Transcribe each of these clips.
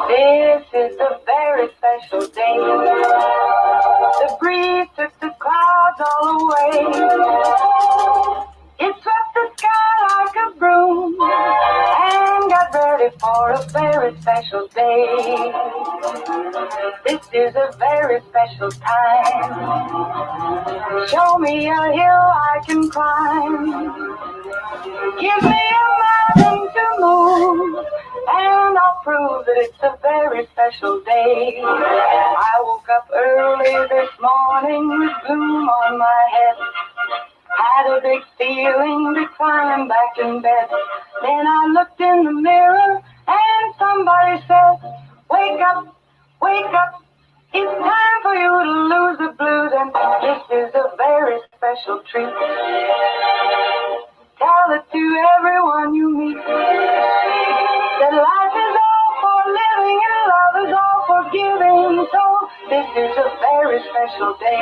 This is a very special day. The breeze took the clouds all away. It swept the sky like a broom and got ready for a very special day. This is a very special time. Show me a hill I can climb. Give me a mountain to move, and I'll prove that it's a very special day. I woke up early this morning with gloom on my head. Had a big feeling to climb back in bed. Then I looked in the mirror and somebody said, wake up, wake up. It's time for you to lose the blues, and this is a very special treat. Tell it to everyone you meet that life is all for living and love is all for giving. So this is a very special day.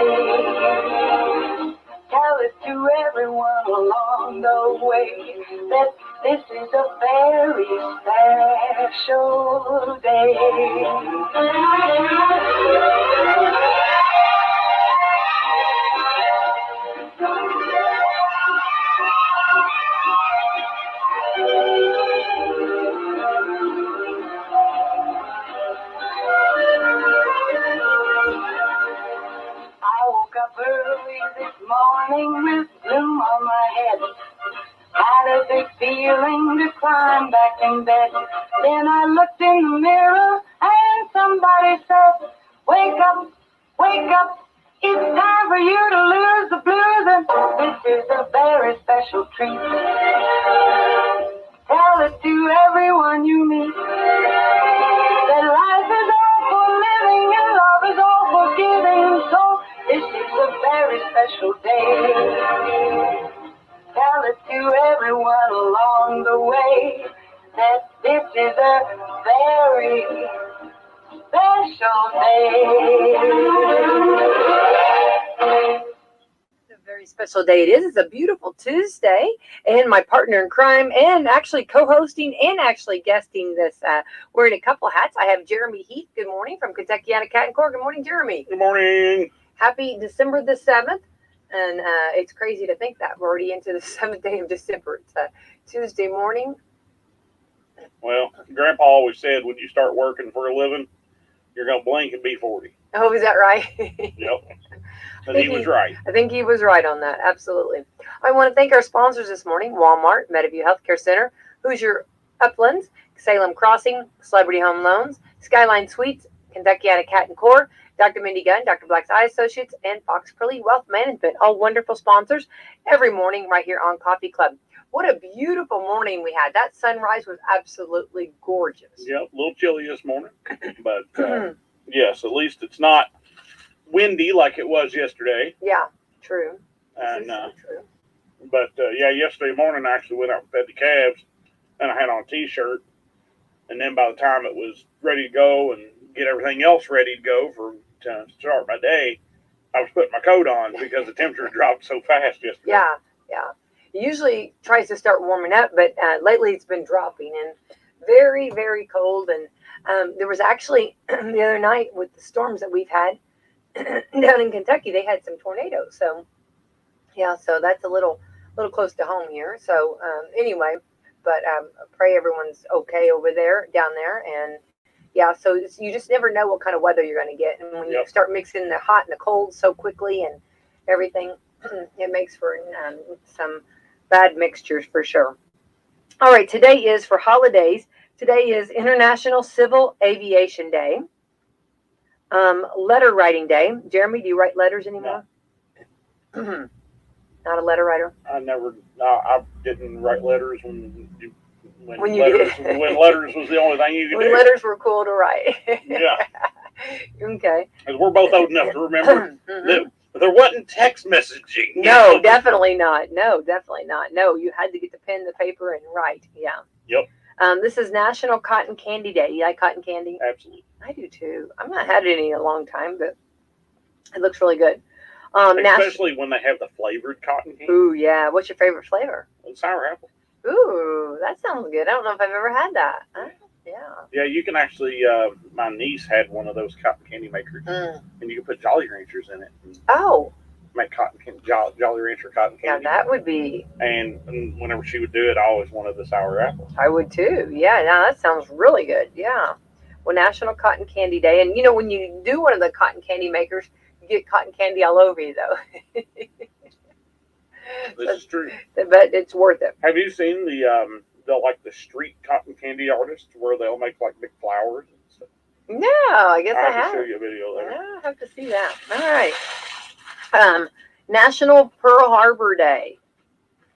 Tell it to everyone along the way that this is a very special day. I woke up early this morning with gloom on my head. Had a big feeling to climb back in bed. Then I looked in the mirror and somebody said, wake up, wake up. It's time for you to lose the blues, and this is a very special treat. Tell it to everyone you meet that life is all for living and love is all for giving. So this is a very special day. Tell it to everyone along the way that this is a very special day. A very special day it is. It's a beautiful Tuesday, and my partner in crime and actually co-hosting and actually guesting this, wearing a couple hats. I have Jeromy Heath. Good morning from Kentuckiana Cat and Core. Good morning, Jeromy. Good morning. Happy December the 7th. And it's crazy to think that we're already into the 7th day of December. It's a Tuesday morning. Well, Grandpa always said when you start working for a living, you're going to blink and be 40. Oh, is that right? Yep. And he was right. I think he was right on that. Absolutely. I want to thank our sponsors this morning: Walmart, Mediview Healthcare Center, Hoosier Uplands, Salem Crossing, Celebrity Home Loans, Skyline Suites, Kentuckiana Cat and Core, Dr. Mindy Gunn, Dr. Black's Eye Associates, and Fox Curley Wealth Management. All wonderful sponsors every morning right here on Coffee Club. What a beautiful morning we had. That sunrise was absolutely gorgeous. Yep, a little chilly this morning. But, yes, at least it's not windy like it was yesterday. Yeah, true. And so true. But, yeah, yesterday morning I actually went out and fed the calves, and I had on a T-shirt. And then by the time it was ready to go and get everything else ready to go to start my day, I was putting my coat on because the temperature dropped so fast yesterday. Yeah. It usually tries to start warming up, but lately it's been dropping and very, very cold. And there was actually the other night with the storms that we've had down in Kentucky, they had some tornadoes. So, yeah, so that's a little close to home here. So anyway, but pray everyone's okay over there, down there. And yeah, so you just never know what kind of weather you're going to get. And when you start mixing the hot and the cold so quickly and everything, it makes for some bad mixtures for sure. All right, today is for holidays. Today is International Civil Aviation Day. Letter writing day. Jeromy, do you write letters anymore? No. Not a letter writer? I didn't write letters when letters was the only thing you could do. When letters were cool to write. Yeah. Okay. Because we're both old enough to remember that there wasn't text messaging. No, definitely not. No, you had to get the pen, the paper, and write. Yeah. Yep. This is National Cotton Candy Day. You like cotton candy? Absolutely. I do too. I've not had any in a long time, but it looks really good. Especially when they have the flavored cotton candy. Ooh, yeah. What's your favorite flavor? Sour apple. Ooh, that sounds good. I don't know if I've ever had that. Yeah, you can actually. My niece had one of those cotton candy makers, Mm. and you can put Jolly Ranchers in it. And Oh, make Jolly Rancher cotton now candy. that would be. And whenever she would do it, I always wanted the sour apple. I would too. Yeah, now that sounds really good. Yeah. Well, National Cotton Candy Day, and you know when you do one of the cotton candy makers, you get cotton candy all over you though. This is true. But it's worth it. Have you seen the street cotton candy artists where they'll make like big flowers and stuff? No, I guess I I have to show have. you a video there. No, I have to see that. All right. National Pearl Harbor Day,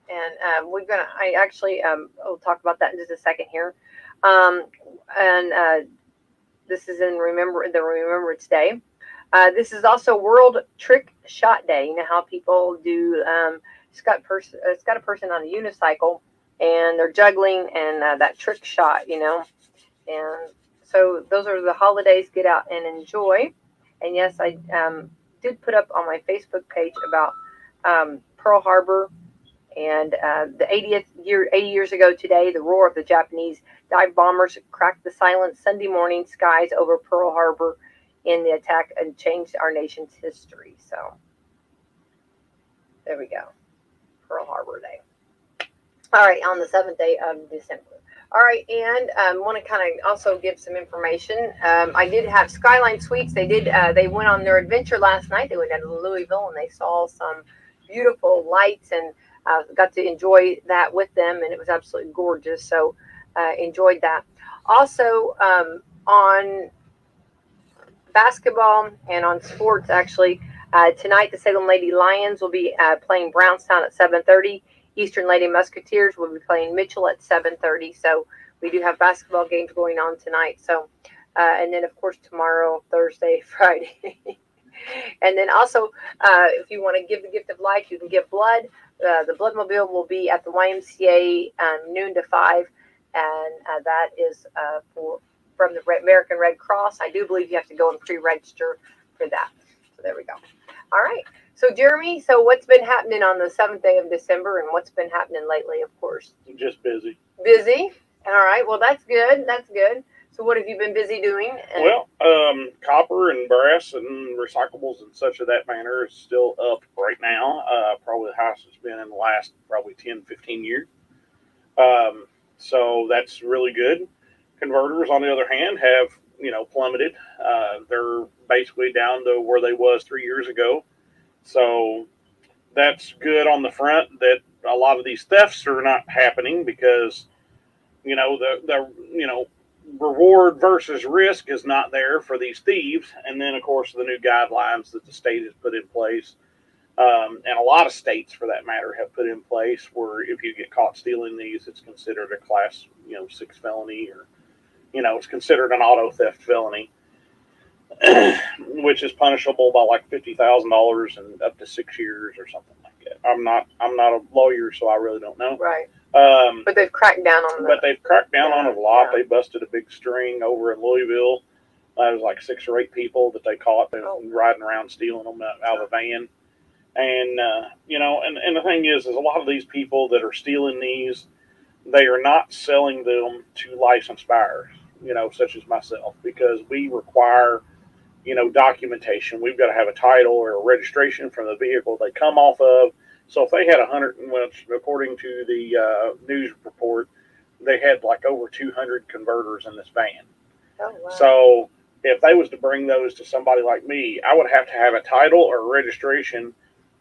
and we're gonna. I actually I'll talk about that in just a second here. And this is in Remembrance Day. This is also World Trick Shot Day. You know how people do. It's got a person on a unicycle, and they're juggling and that trick shot. You know, and so those are the holidays. Get out and enjoy. And yes, I did put up on my Facebook page about Pearl Harbor and the 80 years ago today, the roar of the Japanese dive bombers cracked the silent Sunday morning skies over Pearl Harbor in the attack and changed our nation's history. So there we go, Pearl Harbor Day. All right, on the 7th day of December. All right, and want to kind of also give some information. I did have Skyline Suites. They went on their adventure last night. They went down to Louisville and they saw some beautiful lights and got to enjoy that with them, and it was absolutely gorgeous. So enjoyed that. Also on basketball and on sports, actually, tonight the Salem Lady Lions will be playing Brownstown at 7:30. Eastern Lady Musketeers will be playing Mitchell at 7:30. So we do have basketball games going on tonight. So, and then of course tomorrow, Thursday, Friday. And then also, if you want to give the gift of life, you can give blood. The Bloodmobile will be at the YMCA noon to 5, and that is from the American Red Cross. I do believe you have to go and pre-register for that. So there we go. All right. So Jeromy, so what's been happening on the 7th day of December, and what's been happening lately? Of course, Just busy. Busy. All right. Well, that's good. That's good. So what have you been busy doing? Well, copper and brass and recyclables and such of that manner is still up right now. Probably the highest it's been in the last probably 10, 15 years. So that's really good. Converters, on the other hand, have plummeted. They're basically down to where they was 3 years ago. So that's good on the front that a lot of these thefts are not happening because the reward versus risk is not there for these thieves. And then, of course, the new guidelines that the state has put in place, and a lot of states, for that matter, have put in place where if you get caught stealing these, it's considered a class 6 felony, or it's considered an auto theft felony, which is punishable by like $50,000 and up to 6 years or something like that. I'm not a lawyer, so I really don't know. Right. But they've cracked down on But they've cracked down on it a lot. Yeah. They busted a big string over in Louisville. It was like 6 or 8 people that they caught. They were riding around stealing them out of a van. And and the thing is a lot of these people that are stealing these, they are not selling them to licensed buyers, such as myself, because we require documentation. We've got to have a title or a registration from the vehicle they come off of. So if they had 100, which according to the news report, they had like over 200 converters in this van. Oh, wow. So if they was to bring those to somebody like me, I would have to have a title or a registration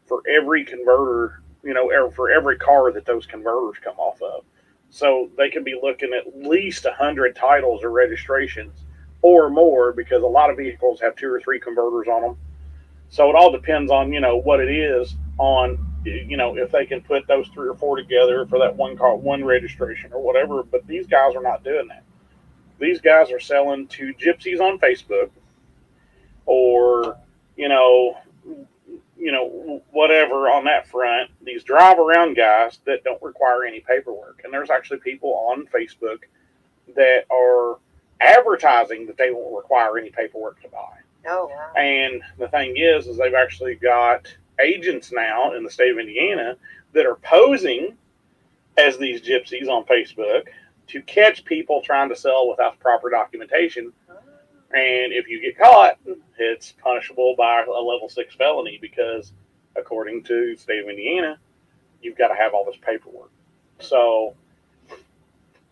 for every converter, or for every car that those converters come off of. So they could be looking at least 100 titles or registrations or more, because a lot of vehicles have 2 or 3 converters on them. So it all depends on, what it is on, if they can put those 3 or 4 together for that one car, one registration or whatever. But these guys are not doing that. These guys are selling to gypsies on Facebook, or, whatever on that front. These drive around guys that don't require any paperwork. And there's actually people on Facebook that are advertising that they won't require any paperwork to buy. Oh, wow. And the thing is they've actually got agents now in the state of Indiana that are posing as these gypsies on Facebook, to catch people trying to sell without proper documentation. And if you get caught, it's punishable by a level 6 felony because, according to the state of Indiana, you've got to have all this paperwork. So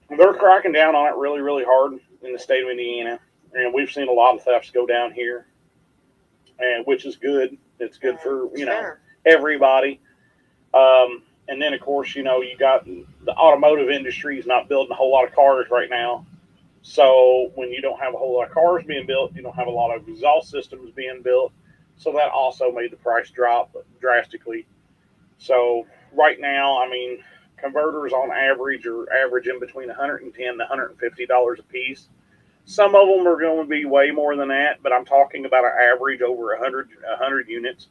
they're cracking down on it really, really hard in the state of Indiana. And we've seen a lot of thefts go down here, and which is good. It's good for, everybody. And then, of course, you got the automotive industry is not building a whole lot of cars right now. So when you don't have a whole lot of cars being built, you don't have a lot of exhaust systems being built. So that also made the price drop drastically. So right now, I mean, converters on average are averaging between $110 to $150 a piece. Some of them are going to be way more than that, but I'm talking about an average over 100 units.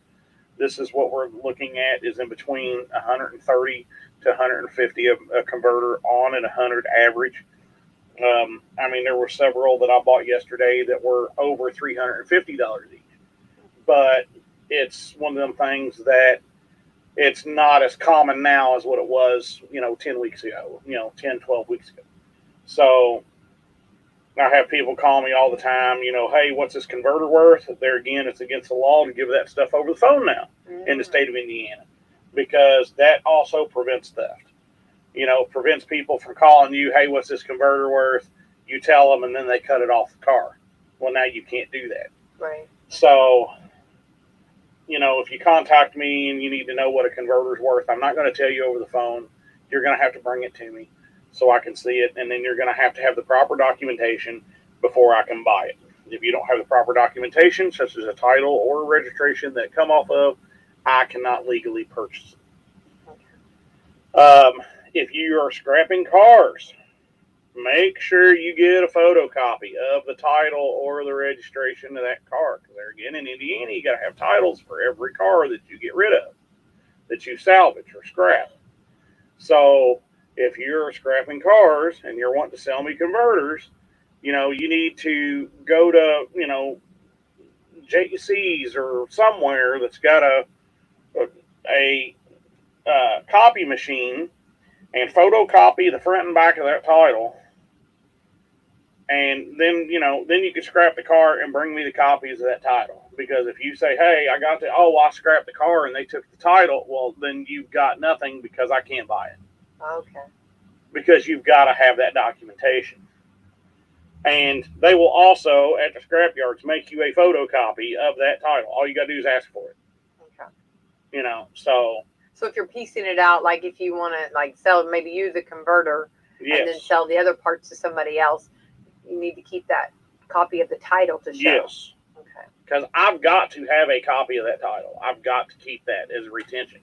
This is what we're looking at is in between 130 to 150 a converter on and 100 average. I mean, there were several that I bought yesterday that were over $350 each. But it's one of them things that it's not as common now as what it was, 10 weeks ago, 10, 12 weeks ago. So I have people call me all the time, hey, what's this converter worth? There again, it's against the law to give that stuff over the phone now in the state of Indiana because that also prevents theft. Prevents people from calling you, hey, what's this converter worth? You tell them, and then they cut it off the car. Well, now you can't do that. Right. So, if you contact me and you need to know what a converter's worth, I'm not going to tell you over the phone. You're going to have to bring it to me so I can see it, and then you're going to have the proper documentation before I can buy it. If you don't have the proper documentation, such as a title or a registration that come off of, I cannot legally purchase it. Okay. If you are scrapping cars, make sure you get a photocopy of the title or the registration of that car. Because there again, in Indiana, you got to have titles for every car that you get rid of, that you salvage or scrap. So if you're scrapping cars and you're wanting to sell me converters, you need to go to, JC's or somewhere that's got a copy machine and photocopy the front and back of that title. And then, then you can scrap the car and bring me the copies of that title. Because if you say, hey, I scrapped the car and they took the title, well, then you've got nothing because I can't buy it. Okay. Because you've got to have that documentation. And they will also, at the scrapyards, make you a photocopy of that title. All you got to do is ask for it. Okay. So if you're piecing it out, like if you want to sell, maybe use a converter and then sell the other parts to somebody else, you need to keep that copy of the title to show. Yes. Okay. Because I've got to have a copy of that title. I've got to keep that as a retention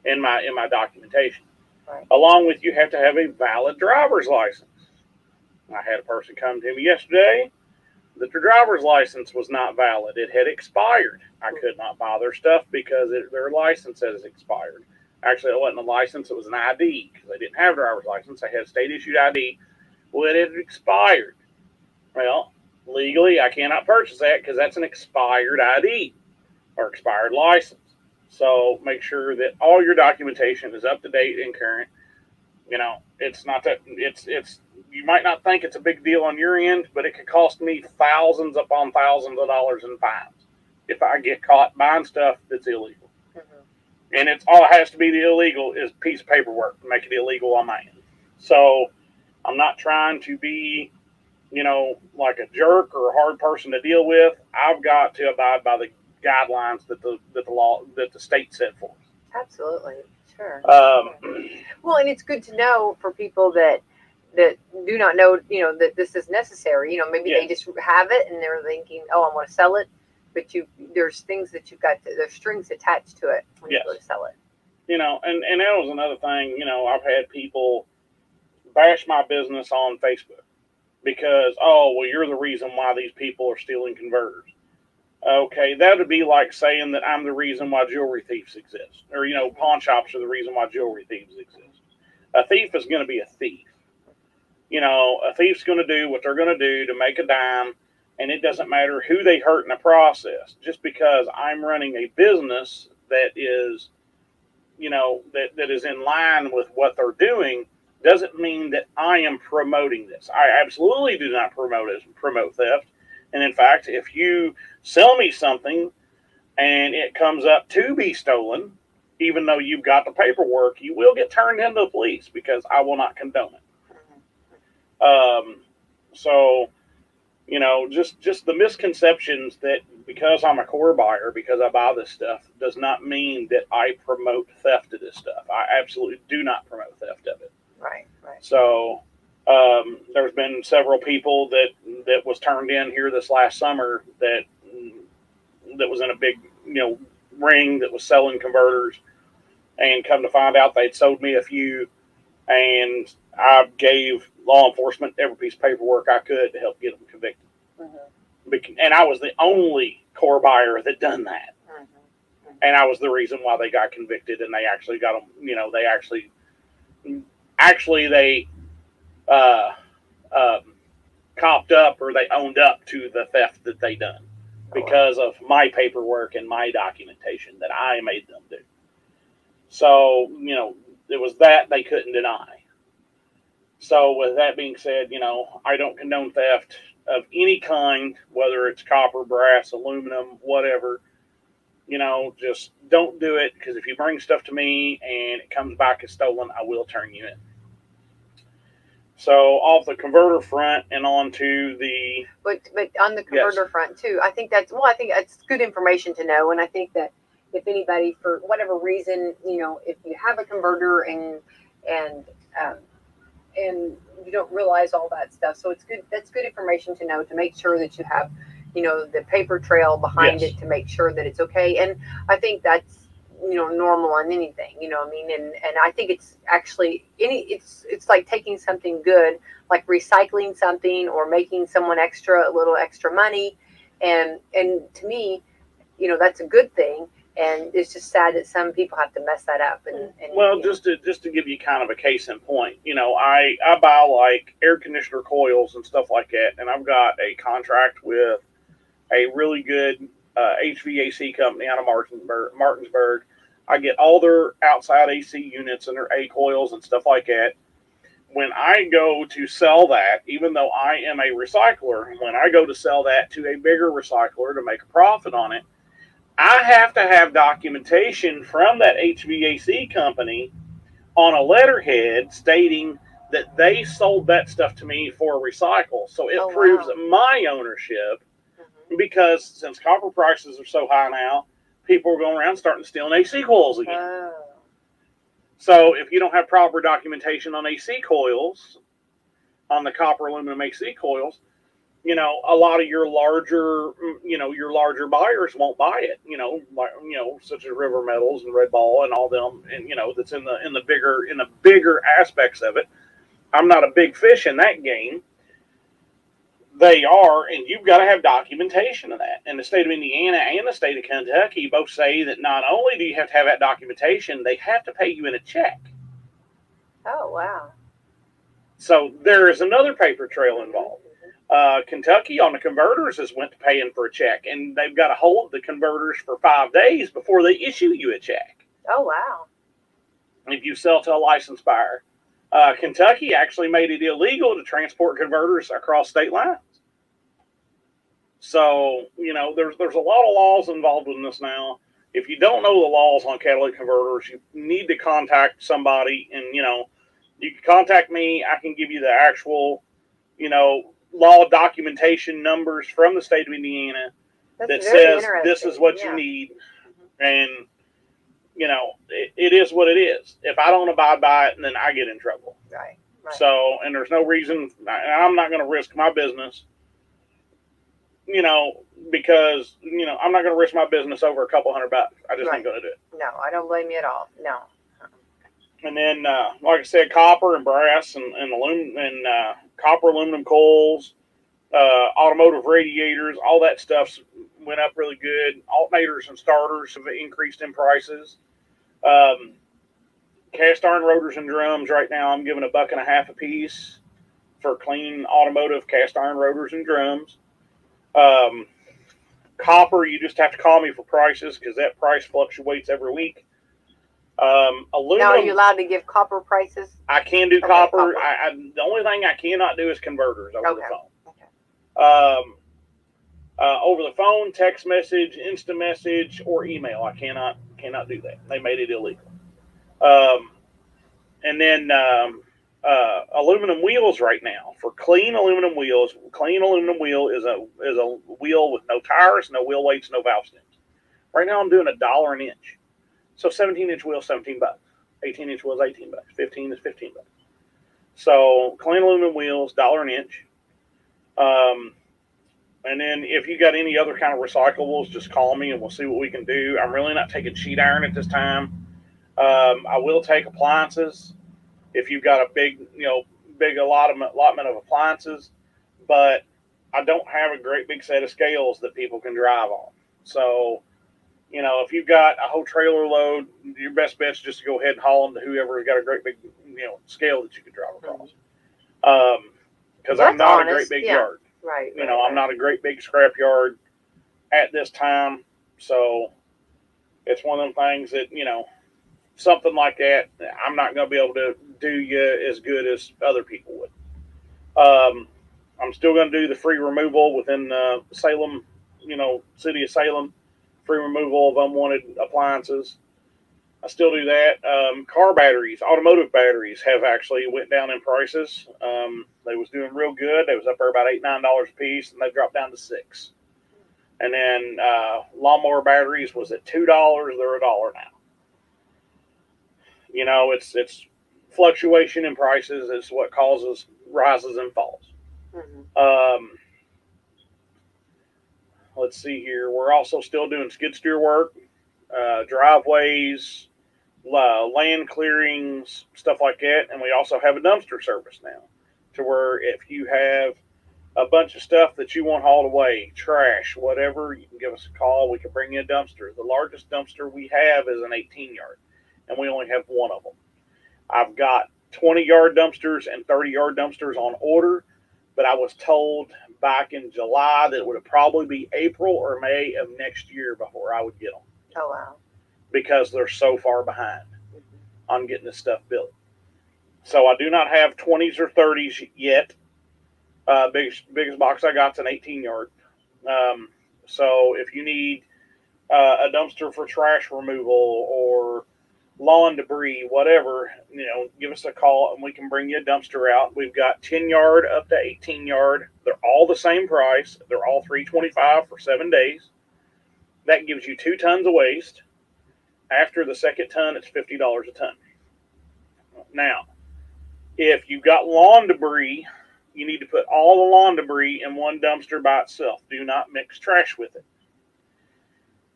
in my documentation. Right. Along with you have to have a valid driver's license. I had a person come to me yesterday that their driver's license was not valid. It had expired. I could not buy their stuff because their license has expired. Actually, it wasn't a license. It was an ID because they didn't have a driver's license. They had a state-issued ID. Well, it had expired. Well, legally, I cannot purchase that because that's an expired ID or expired license. So make sure that all your documentation is up to date and current. It's not that it's you might not think it's a big deal on your end, but it could cost me thousands upon thousands of dollars in fines if I get caught buying stuff that's illegal. And it's all it has to be the illegal is a piece of paperwork to make it illegal on my end. So I'm not trying to be, like a jerk or a hard person to deal with. I've got to abide by the guidelines that the state set for us. Absolutely, sure. Well, and it's good to know for people that do not know, that this is necessary. Maybe they just have it and they're thinking, oh, I want to sell it. But there's things that you've got there's strings attached to it when you go to sell it. And that was another thing. I've had people bash my business on Facebook because, you're the reason why these people are stealing converters. Okay, that would be like saying that I'm the reason why jewelry thieves exist, or pawn shops are the reason why jewelry thieves exist. A thief is going to be a thief. A thief's going to do what they're going to do to make a dime, and it doesn't matter who they hurt in the process. Just because I'm running a business that is, that is in line with what they're doing, doesn't mean that I am promoting this. I absolutely do not promote theft. And in fact, if you sell me something and it comes up to be stolen, even though you've got the paperwork, you will get turned into the police because I will not condone it. So, just the misconceptions that because I'm a core buyer, because I buy this stuff, does not mean that I promote theft of this stuff. I absolutely do not promote theft of it. Right. So, there's been several people that was turned in here this last summer that was in a big, ring that was selling converters, and come to find out they'd sold me a few, and I gave law enforcement every piece of paperwork I could to help get them convicted. And I was the only core buyer that done that. And I was the reason why they got convicted, and they actually got them, they they copped up, or they owned up to the theft that they done because of my paperwork and my documentation that I made them do. So, it was that they couldn't deny. So with that being said, I don't condone theft of any kind, whether it's copper, brass, aluminum, whatever. Just don't do it, because if you bring stuff to me and it comes back as stolen, I will turn you in. So off the converter front and on to the... But on the converter front too, I think that's good information to know. And I think that if anybody, for whatever reason, if you have a converter and you don't realize all that stuff, so it's good. That's good information to know, to make sure that you have, the paper trail behind it to make sure that it's okay. And I think that's, normal on anything, and I think it's actually it's like taking something good, like recycling something or making someone a little extra money. And to me, that's a good thing. And it's just sad that some people have to mess that up. Well, just to give you kind of a case in point, I buy like air conditioner coils and stuff like that, and I've got a contract with a really good HVAC company out of Martinsburg. I get all their outside AC units and their A coils and stuff like that. When I go to sell that, even though I am a recycler, when I go to sell that to a bigger recycler to make a profit on it, I have to have documentation from that HVAC company on a letterhead stating that they sold that stuff to me for recycle. So it proves my ownership, because since copper prices are so high now, people are going around starting to steal AC coils again. So if you don't have proper documentation on AC coils, on the copper aluminum AC coils, a lot of your larger buyers won't buy it, such as River Metals and Red Ball and all them, and that's in the bigger aspects of it. I'm not a big fish in that game. They are, and you've got to have documentation of that. And the state of Indiana and the state of Kentucky both say that not only do you have to have that documentation, they have to pay you in a check. Oh, wow. So there is another paper trail involved. Kentucky on the converters has went to paying for a check, and they've got to hold the converters for 5 days before they issue you a check. Oh, wow. If you sell to a licensed buyer. Kentucky actually made it illegal to transport converters across state lines. So, there's a lot of laws involved in this now. If you don't know the laws on catalytic converters, you need to contact somebody, and, you can contact me. I can give you the actual, law documentation numbers from the state of Indiana that says this is what you need. And, it is what it is. If I don't abide by it, then I get in trouble. Right. So, and there's no reason, I'm not going to risk my business, because, I'm not going to risk my business over a couple $100. I just ain't going to do it. No, I don't blame you at all. No. And then, like I said, copper and brass and aluminum and copper aluminum coils, automotive radiators, all that stuff went up really good. Alternators and starters have increased in prices. Cast iron rotors and drums right now, I'm giving $1.50 a piece for clean automotive cast iron rotors and drums. Copper, you just have to call me for prices, because that price fluctuates every week. Aluminum. Now, are you allowed to give copper prices? I can do Okay, copper. copper. The only thing I cannot do is converters over the Okay. phone. Okay. Over the phone, text message, instant message, or email. I cannot do that. They made it illegal. Um, and then aluminum wheels right now for clean aluminum wheels. Clean aluminum wheel is a wheel with no tires, no wheel weights, no valve stems. Right now I'm doing $1 an inch. So 17-inch wheel, $17. 18-inch wheel is $18. 15 is $15. So clean aluminum wheels, $1 an inch. And then if you got any other kind of recyclables, just call me and we'll see what we can do. I'm really not taking sheet iron at this time. I will take appliances if you've got a big, big allotment of appliances, but I don't have a great big set of scales that people can drive on. So, if you've got a whole trailer load, your best bet is just to go ahead and haul them to whoever's got a great big, scale that you can drive across. Because I'm not a great big yard. Right. I'm not a great big scrap yard at this time. So it's one of them things that, something like that, I'm not going to be able to do you as good as other people would. I'm still going to do the free removal within Salem, city of Salem, free removal of unwanted appliances. I still do that. Car batteries, automotive batteries have actually went down in prices. They was doing real good. They was up there about $8, $9 a piece, and they dropped down to $6. And then lawnmower batteries was at $2. They're $1 now. It's fluctuation in prices is what causes rises and falls. Mm-hmm. Let's see here. We're also still doing skid steer work, driveways, land clearings, stuff like that. And we also have a dumpster service now to where if you have a bunch of stuff that you want hauled away, trash, whatever, you can give us a call. We can bring you a dumpster. The largest dumpster we have is an 18-yard, and we only have one of them. I've got 20-yard dumpsters and 30-yard dumpsters on order, but I was told back in July that it would probably be April or May of next year before I would get them. Oh, wow. Because they're so far behind on getting this stuff built. So I do not have 20s or 30s yet. Biggest box I got is an 18-yard. So if you need a dumpster for trash removal or lawn debris, whatever, give us a call and we can bring you a dumpster out. We've got 10-yard up to 18-yard. They're all the same price. They're all $325 for 7 days. That gives you 2 tons of waste. After the second ton, it's $50 a ton. Now, if you've got lawn debris, you need to put all the lawn debris in one dumpster by itself. Do not mix trash with it.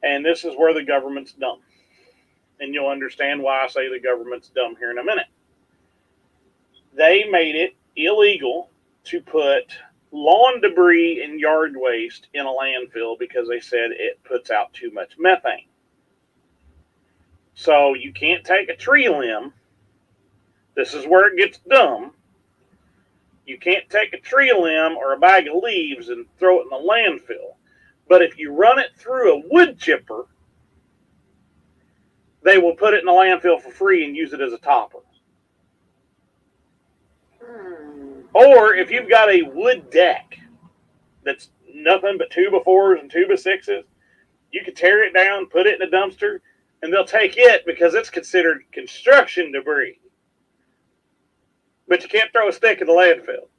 And this is where the government's dumb. And you'll understand why I say the government's dumb here in a minute. They made it illegal to put lawn debris and yard waste in a landfill because they said it puts out too much methane. So you can't take a tree limb. This is where it gets dumb. You can't take a tree limb or a bag of leaves and throw it in the landfill. But if you run it through a wood chipper, they will put it in the landfill for free and use it as a topper. Or if you've got a wood deck that's nothing but 2x4s and 2x6s, you can tear it down, put it in a dumpster, and they'll take it because it's considered construction debris. But you can't throw a stick in the landfill.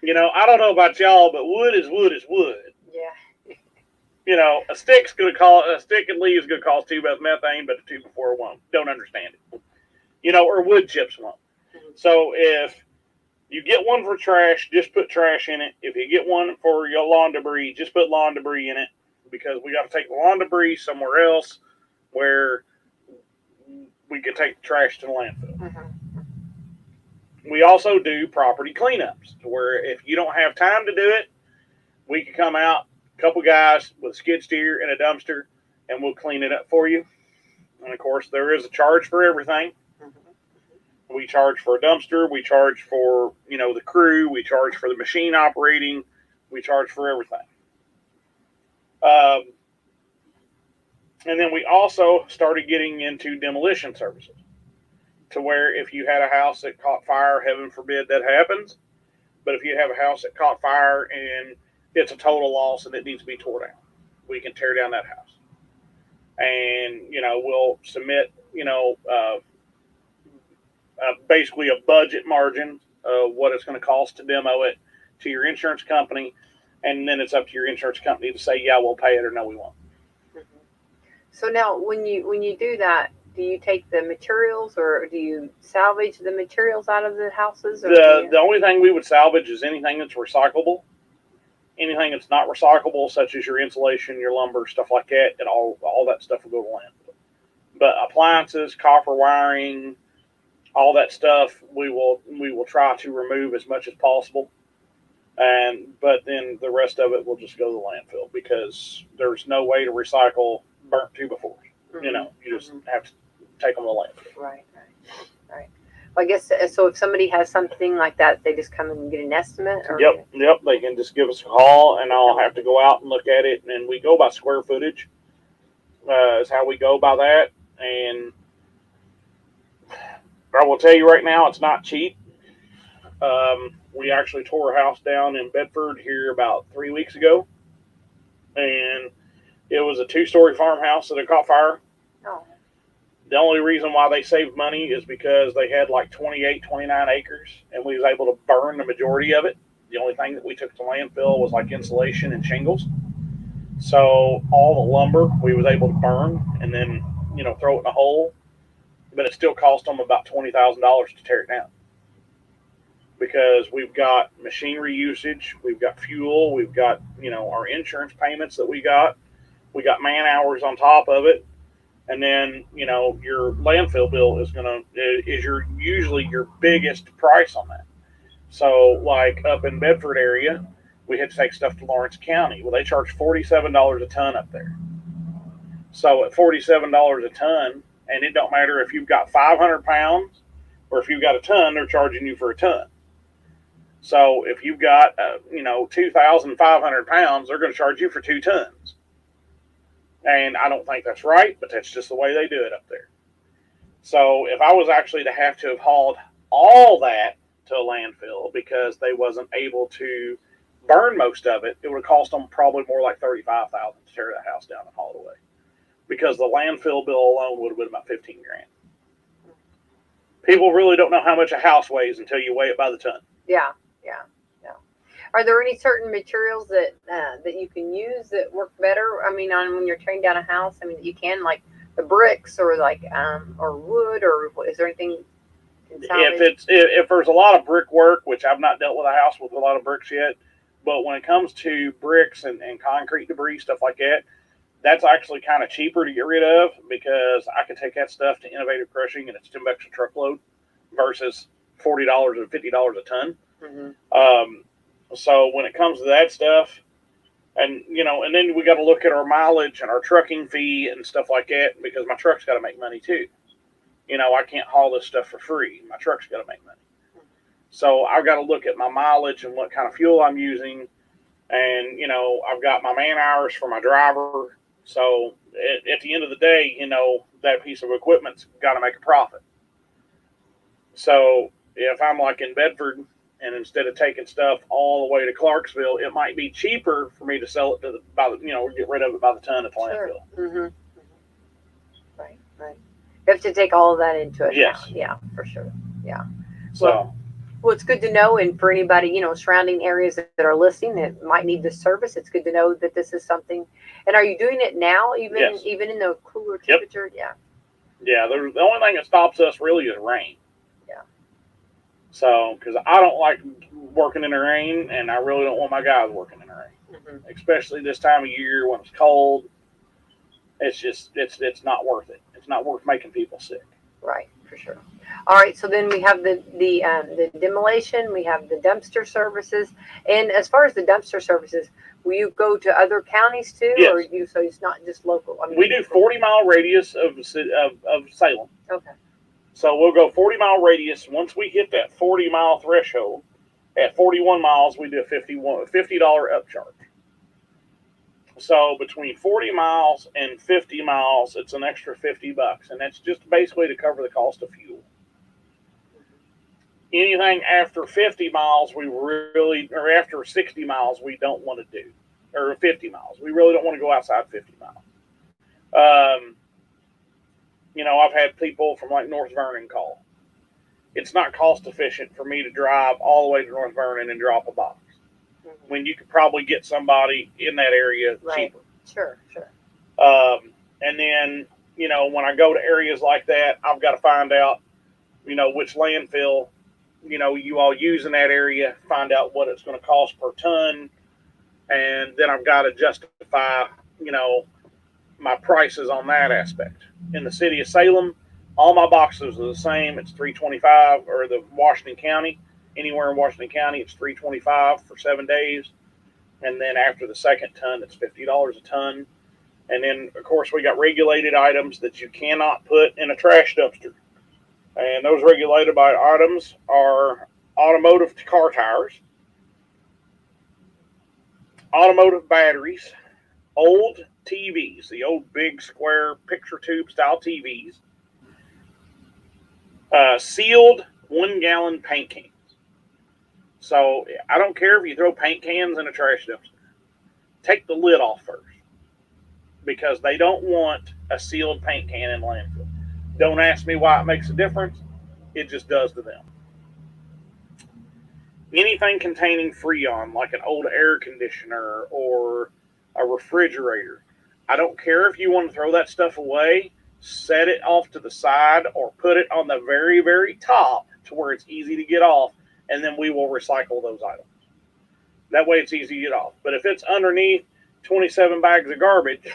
I don't know about y'all, but wood is wood is wood. Yeah. A stick and leaves is gonna cause too much methane, but a 2x4 won't. Don't understand it. Or wood chips won't. Mm-hmm. So if you get one for trash, just put trash in it. If you get one for your lawn debris, just put lawn debris in it, because we got to take the lawn debris somewhere else where we can take the trash to the landfill. Mm-hmm. We also do property cleanups, where if you don't have time to do it, we can come out, a couple guys with a skid steer and a dumpster, and we'll clean it up for you. And of course, there is a charge for everything. Mm-hmm. We charge for a dumpster. We charge for, the crew. We charge for the machine operating. We charge for everything. And then we also started getting into demolition services, to where if you had a house that caught fire, heaven forbid that happens, but if you have a house that caught fire and it's a total loss and it needs to be torn down, we can tear down that house. And, we'll submit, basically a budget margin of what it's going to cost to demo it to your insurance company. And then it's up to your insurance company to say, yeah, we'll pay it, or no, we won't. So now, when you do that, do you take the materials, or do you salvage the materials out of the houses? Or The only thing we would salvage is anything that's recyclable. Anything that's not recyclable, such as your insulation, your lumber, stuff like that, and all that stuff will go to landfill. But appliances, copper wiring, all that stuff, we will try to remove as much as possible. But then the rest of it will just go to the landfill, because there's no way to recycle burnt 2x4s. Mm-hmm. You just have to take them to the landfill. Right. Well, I guess so. If somebody has something like that, they just come and get an estimate. Or... Yep. They can just give us a call, and I'll have to go out and look at it. And we go by square footage. Is how we go by that. And I will tell you right now, it's not cheap. We actually tore a house down in Bedford here about 3 weeks ago, and it was a 2-story farmhouse that had caught fire. Oh. The only reason why they saved money is because they had like 28, 29 acres, and we was able to burn the majority of it. The only thing that we took to landfill was like insulation and shingles. So all the lumber we was able to burn and then, throw it in a hole. But it still cost them about $20,000 to tear it down. Because we've got machinery usage, we've got fuel, we've got, our insurance payments that we got man hours on top of it. And then, your landfill bill is usually your biggest price on that. So like up in Bedford area, we had to take stuff to Lawrence County. Well, they charge $47 a ton up there. So at $47 a ton, and it don't matter if you've got 500 pounds or if you've got a ton, they're charging you for a ton. So if you've got, 2,500 pounds, they're going to charge you for 2 tons. And I don't think that's right, but that's just the way they do it up there. So if I was actually to have hauled all that to a landfill because they wasn't able to burn most of it, it would have cost them probably more like $35,000 to tear that house down and haul it away. Because the landfill bill alone would have been about $15,000. People really don't know how much a house weighs until you weigh it by the ton. Yeah. Are there any certain materials that you can use that work better? I mean, when you're tearing down a house, you can, like the bricks or or wood, or is there anything? If there's a lot of brickwork, which I've not dealt with a house with a lot of bricks yet, but when it comes to bricks and concrete debris, stuff like that, that's actually kind of cheaper to get rid of, because I can take that stuff to Innovative Crushing and it's $10 a truckload versus $40 or $50 a ton. Mm-hmm. So when it comes to that stuff, and then we got to look at our mileage and our trucking fee and stuff like that, because my truck's got to make money too. I can't haul this stuff for free. My truck's got to make money. So I've got to look at my mileage and what kind of fuel I'm using. And, I've got my man hours for my driver. So at the end of the day, that piece of equipment's got to make a profit. So if I'm like in Bedford, and instead of taking stuff all the way to Clarksville, it might be cheaper for me to sell it get rid of it by the ton at the landfill. Mm-hmm. Right. You have to take all of that into account. Yes. Yeah, for sure. Yeah. So. Well, it's good to know, and for anybody, surrounding areas that are listening that might need this service, it's good to know that this is something. And are you doing it now, even in the cooler temperature? Yep. Yeah. The only thing that stops us really is rain. Yeah. So, because I don't like working in the rain, and I really don't want my guys working in the rain, especially this time of year when it's cold. It's just, it's not worth it. It's not worth making people sick. Right, for sure. All right, so then we have the demolition, we have the dumpster services, and as far as the dumpster services, will you go to other counties too, yes. or so it's not just local? We do 40-mile radius of Salem. Okay. So we'll go 40-mile radius. Once we hit that 40-mile threshold, at 41 miles, we do a $50 upcharge. So between 40 miles and 50 miles, it's an extra $50, and that's just basically to cover the cost of fuel. Anything after 50 miles, or after 60 miles, we don't want to do, or 50 miles. We really don't want to go outside 50 miles. I've had people from like North Vernon call. It's not cost efficient for me to drive all the way to North Vernon and drop a box when you could probably get somebody in that area cheaper. Sure. And then, when I go to areas like that, I've got to find out, which landfill, you all use in that area, find out what it's going to cost per ton. And then I've got to justify, my prices on that aspect. In the city of Salem, all my boxes are the same. It's $3.25, or the Washington County, anywhere in Washington County, it's $3.25 for 7 days. And then after the second ton, it's $50 a ton. And then, of course, we got regulated items that you cannot put in a trash dumpster. And those regulated items are automotive car tires, automotive batteries, old TVs, the old big square picture tube style TVs, sealed 1 gallon paint cans. So I don't care if you throw paint cans in a trash dumpster. Take the lid off first, because they don't want a sealed paint can in landfill. Don't ask me why it makes a difference. It just does to them. Anything containing Freon, like an old air conditioner or a refrigerator, I don't care if you want to throw that stuff away, set it off to the side or put it on the very, very top to where it's easy to get off, and then we will recycle those items. That way it's easy to get off. But if it's underneath 27 bags of garbage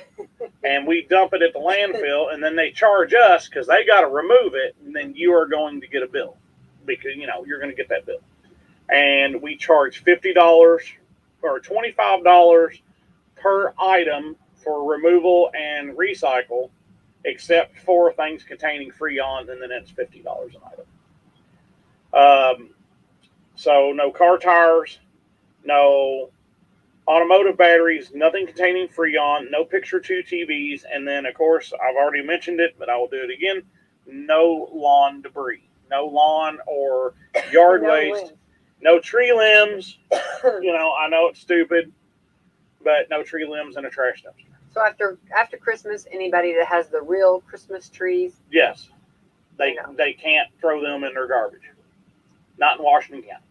and we dump it at the landfill and then they charge us because they got to remove it, and then you are going to get a bill, because, you're going to get that bill. And we charge $50 or $25 per item for removal and recycle, except for things containing Freon, and then it's $50 an item. So no car tires, no automotive batteries, nothing containing Freon, no picture tube TVs, and then, of course, I've already mentioned it, but I will do it again, no lawn debris, no lawn or yard waste. No tree limbs. I know it's stupid, but no tree limbs in a trash dumpster. So after Christmas, anybody that has the real Christmas trees, yes, they can't throw them in their garbage. Not in Washington County.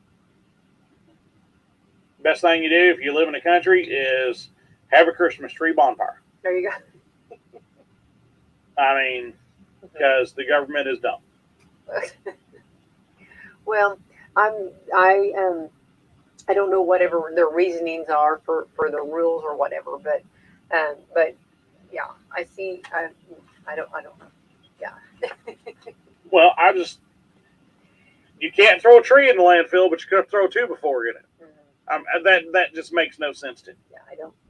Best thing you do if you live in the country is have a Christmas tree bonfire. There you go. I mean, because the government is dumb. Well, I don't know whatever their reasonings are for the rules or whatever, but yeah, I see. I don't know. Yeah. Well, you can't throw a tree in the landfill, but you could throw 2 before in it. Mm-hmm. That just makes no sense to me. Yeah,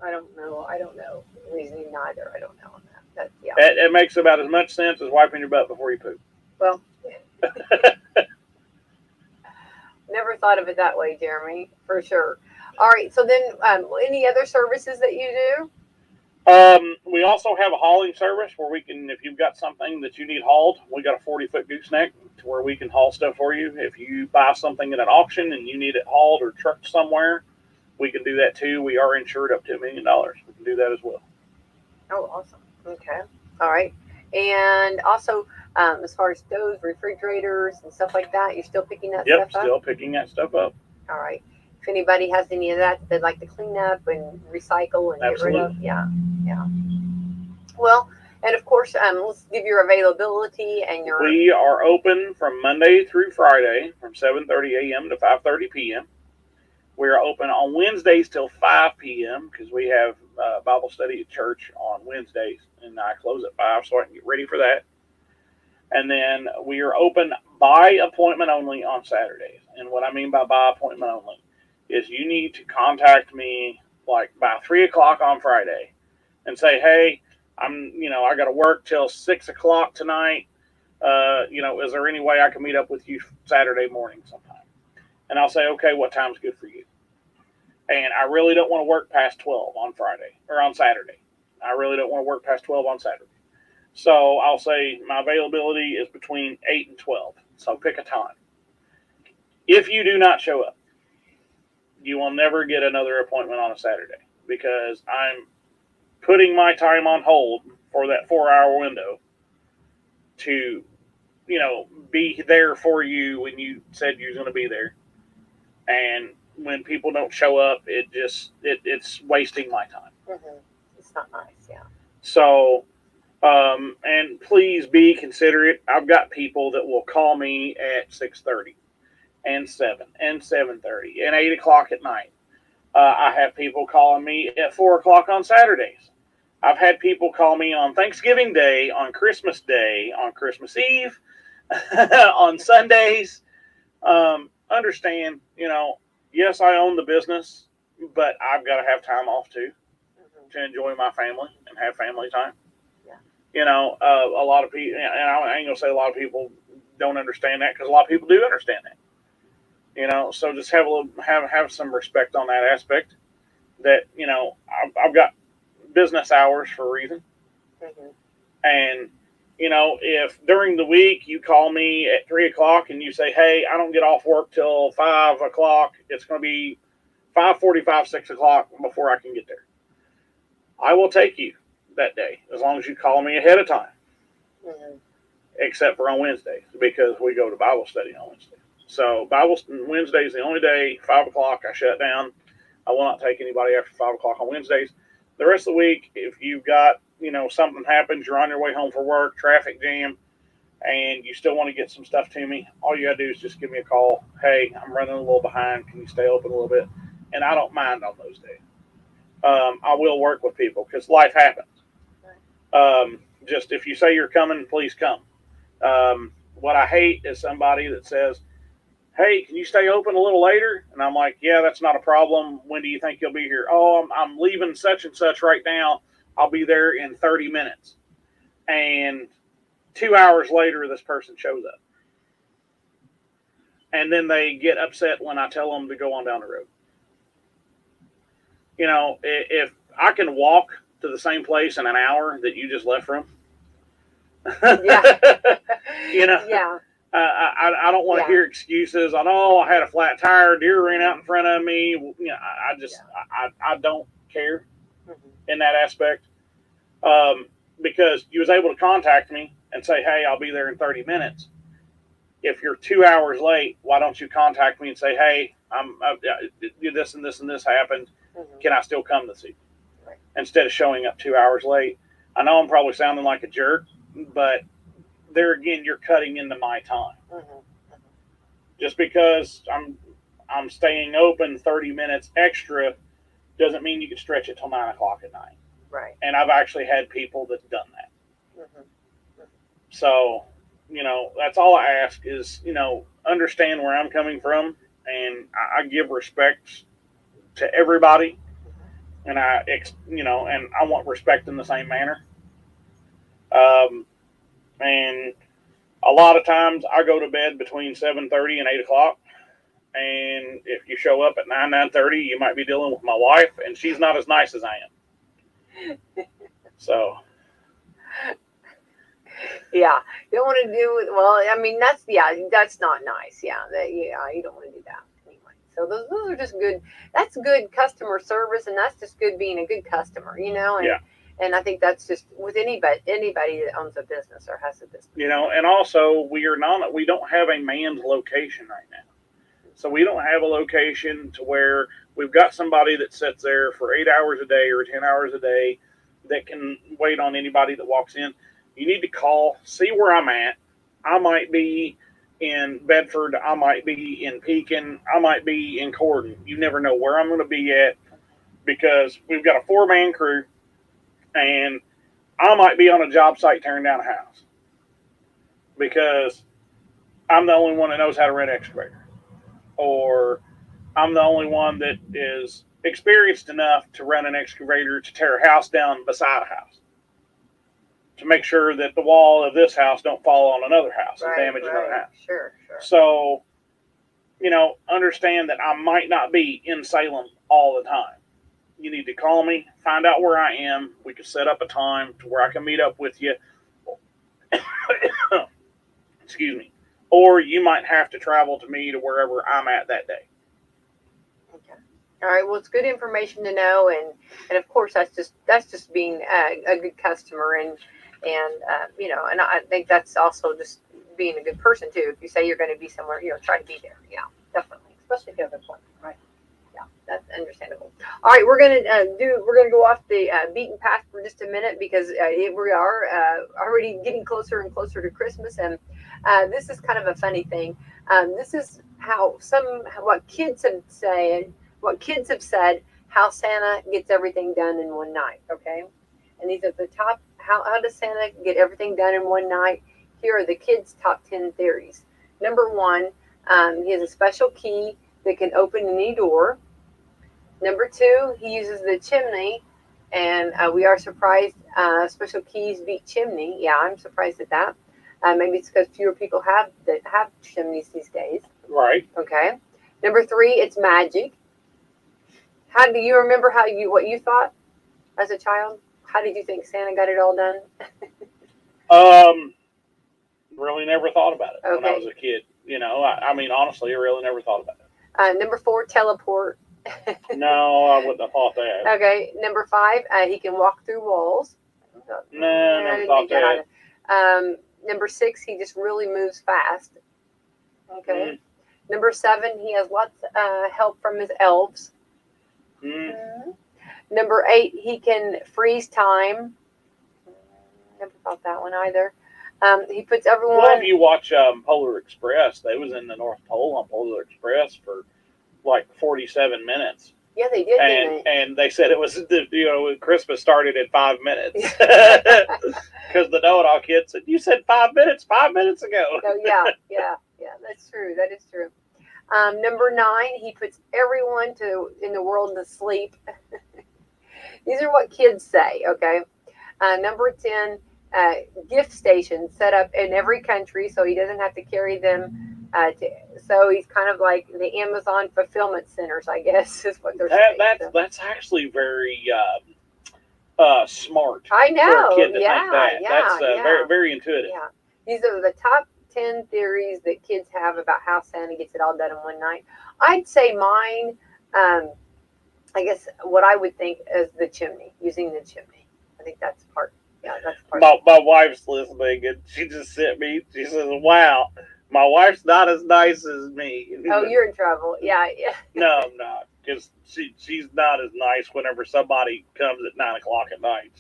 I don't know reasoning either. I don't know on that. Yeah. It makes about as much sense as wiping your butt before you poop. Well. Never thought of it that way, Jeromy, for sure. All right, so then any other services that you do? We also have a hauling service where we can, if you've got something that you need hauled, we got a 40-foot gooseneck to where we can haul stuff for you. If you buy something at an auction and you need it hauled or trucked somewhere, we can do that too. We are insured up to $1 million. We can do that as well. Oh, awesome. Okay. All right. And also, as far as stoves, refrigerators, and stuff like that, you're still picking that stuff up? Yep, still picking that stuff up. All right. If anybody has any of that they'd like to clean up and recycle and Absolutely. Get rid of, yeah. Well, and of course, let's give your availability and your... We are open from Monday through Friday from 7:30 a.m. to 5:30 p.m. We're open on Wednesdays till 5 p.m. because we have Bible study at church on Wednesdays, and I close at 5 so I can get ready for that. And then we are open by appointment only on Saturdays. And what I mean by appointment only is you need to contact me like by 3 o'clock on Friday and say, hey, I got to work till 6 o'clock tonight. Is there any way I can meet up with you Saturday morning sometime? And I'll say, okay, what time's good for you? And I really don't want to work past 12 on Friday or on Saturday. I really don't want to work past 12 on Saturday. So I'll say my availability is between 8 and 12. So pick a time. If you do not show up, you will never get another appointment on a Saturday because I'm putting my time on hold for that 4-hour window to, be there for you when you said you was going to be there. And when people don't show up, it's wasting my time. Mm-hmm. It's not nice, yeah. So, and please be considerate. I've got people that will call me at 6:30 and 7 and 7:30 and 8 o'clock at night. I have people calling me at 4 o'clock on Saturdays. I've had people call me on Thanksgiving Day, on Christmas Day, on Christmas Eve, on Sundays. Understand, yes, I own the business, but I've got to have time off too to enjoy my family and have family time. Yeah. A lot of people, and I ain't gonna say a lot of people don't understand that because a lot of people do understand that. So just have some respect on that aspect. That I've got business hours for a reason, and if during the week you call me at 3 o'clock and you say, "Hey, I don't get off work till 5 o'clock," it's going to be 5:45, 6 o'clock before I can get there. I will take you that day as long as you call me ahead of time. Except for on Wednesdays because we go to Bible study on Wednesday. So Wednesday is the only day, 5 o'clock, I shut down. I will not take anybody after 5 o'clock on Wednesdays. The rest of the week, if you've got, something happens, you're on your way home for work, traffic jam, and you still want to get some stuff to me, all you got to do is just give me a call. Hey, I'm running a little behind. Can you stay open a little bit? And I don't mind on those days. I will work with people because life happens. Just if you say you're coming, please come. What I hate is somebody that says, "Hey, can you stay open a little later?" And I'm like, "Yeah, that's not a problem. When do you think you'll be here?" "Oh, I'm leaving such and such right now. I'll be there in 30 minutes. And 2 hours later, this person shows up. And then they get upset when I tell them to go on down the road. If I can walk to the same place in an hour that you just left from, Yeah. yeah. I don't want to hear excuses on, "Oh, I had a flat tire, deer ran out in front of me." I don't care in that aspect. Because you was able to contact me and say, "Hey, I'll be there in 30 minutes. If you're 2 hours late, why don't you contact me and say, "Hey, this and this and this happened. Can I still come this evening?" Right. Instead of showing up 2 hours late. I know I'm probably sounding like a jerk, but there again, you're cutting into my time. Just because I'm staying open 30 minutes extra doesn't mean you can stretch it till 9 o'clock at night. Right. And I've actually had people that's done that. So, that's all I ask is, understand where I'm coming from, and I give respect to everybody, and and I want respect in the same manner. And a lot of times I go to bed between 7:30 and 8 o'clock. And if you show up at 9:30, you might be dealing with my wife, and she's not as nice as I am. So. Yeah, you don't want to do it. Well, I mean, that's not nice. Yeah, you don't want to do that anyway. So those are just good. That's good customer service, and that's just good being a good customer, And, and I think that's just with anybody that owns a business or has a business. And also we don't have a manned location right now. So we don't have a location to where we've got somebody that sits there for 8 hours a day or 10 hours a day that can wait on anybody that walks in. You need to call, see where I'm at. I might be in Bedford. I might be in Pekin. I might be in Corden. You never know where I'm going to be at because we've got a 4-man crew, and I might be on a job site tearing down a house because I'm the only one that knows how to rent an excavator, or I'm the only one that is experienced enough to run an excavator to tear a house down beside a house, to make sure that the wall of this house don't fall on another house and damage another house. Sure. So, understand that I might not be in Salem all the time. You need to call me, find out where I am. We can set up a time to where I can meet up with you. Excuse me. Or you might have to travel to me to wherever I'm at that day. Okay. All right. Well, it's good information to know, and of course that's just being a good customer, and you know, and I think that's also just being a good person too. If you say you're going to be somewhere, you know, try to be there. Yeah, definitely, especially if you have an appointment, right? Yeah, that's understandable. All right, we're gonna go off the beaten path for just a minute because we are already getting closer and closer to Christmas, and this is kind of a funny thing. This is how what kids have said how Santa gets everything done in one night. Okay, and these are the top. How does Santa get everything done in one night? Here are the kids' top 10 theories. Number one, he has a special key that can open any door. Number two, he uses the chimney, and we are surprised special keys beat chimney. Yeah, I'm surprised at that. Maybe it's because fewer people have chimneys these days. Right. Okay. Number three, it's magic. How do you remember what you thought as a child? How did you think Santa got it all done? Really never thought about it when I was a kid. You know, I mean, honestly, I really never thought about it. Number four, teleport. No, I wouldn't have thought that. Okay. Number five, he can walk through walls. No, I never thought that. Number six, he just really moves fast. Okay. Mm. Number seven, he has lots help from his elves. Mm. Number eight, he can freeze time. Never thought that one either. He puts everyone. Well, if you watch Polar Express, they was in the North Pole on Polar Express for like 47 minutes. Yeah, they did, and, didn't they? And they said it was, you know, Christmas started in 5 minutes. Because the know-it-all kid said, you said 5 minutes 5 minutes ago. Oh, yeah, that's true. That is true. Number nine, he puts everyone in the world to sleep. These are what kids say, okay? Number 10, gift stations set up in every country so he doesn't have to carry them. So he's kind of like the Amazon fulfillment centers, I guess, is what they're saying. That's actually very smart. I know. For a kid to Yeah, think that. yeah, That's very, very intuitive. Yeah. These are the top 10 theories that kids have about how Santa gets it all done in one night. I'd say mine, I guess what I would think is the chimney, using the chimney. I think that's part. Yeah, that's part. My wife's listening, and she just sent me. She says, "Wow, my wife's not as nice as me." Oh, you're in trouble. Yeah. No, I'm not, because she's not as nice whenever somebody comes at 9 o'clock at night.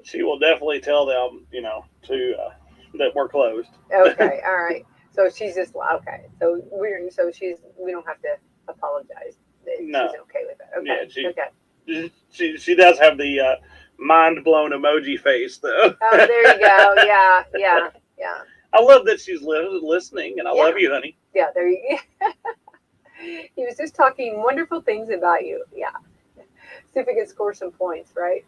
She will definitely tell them, you know, that we're closed. Okay, all right. So she's just okay. So we don't have to apologize. No. She's okay with it. Okay. Yeah, she does have the mind blown emoji face though. Oh, there you go. Yeah. I love that she's listening, and I love you, honey. Yeah, there you go. He was just talking wonderful things about you. Yeah. See if we can score some points, right?